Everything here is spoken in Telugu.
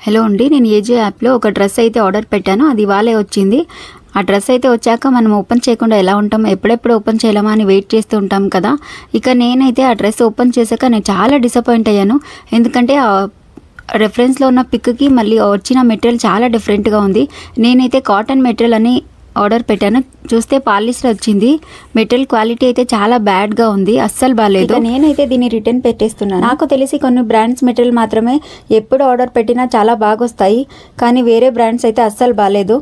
హలో అండి, నేను ఏజే యాప్లో ఒక డ్రెస్ అయితే ఆర్డర్ పెట్టాను. అది ఇవాళే వచ్చింది. ఆ డ్రెస్ అయితే వచ్చాక మనం ఓపెన్ చేయకుండా ఎలా ఉంటాం, ఎప్పుడెప్పుడు ఓపెన్ చేయలేమా అని వెయిట్ చేస్తూ ఉంటాం కదా. ఇక నేనైతే ఆ డ్రెస్ ఓపెన్ చేశాక నేను చాలా డిసప్పాయింట్ అయ్యాను. ఎందుకంటే రెఫరెన్స్లో ఉన్న పిక్కి మళ్ళీ వచ్చిన మెటీరియల్ చాలా డిఫరెంట్గా ఉంది. నేనైతే కాటన్ మెటీరియల్ అని ఆర్డర్ పెట్టాను. చూస్తే పాలిస్టర్ వచ్చింది. మెటీరియల్ క్వాలిటీ అయితే చాలా బ్యాడ్గా ఉంది, అస్సలు బాగాలేదు. నేనైతే దీన్ని రిటర్న్ పెట్టేస్తున్నాను. నాకు తెలిసి కొన్ని బ్రాండ్స్ మెటీరియల్ మాత్రమే ఎప్పుడు ఆర్డర్ పెట్టినా చాలా బాగా వస్తాయి, కానీ వేరే బ్రాండ్స్ అయితే అస్సలు బాగాలేదు.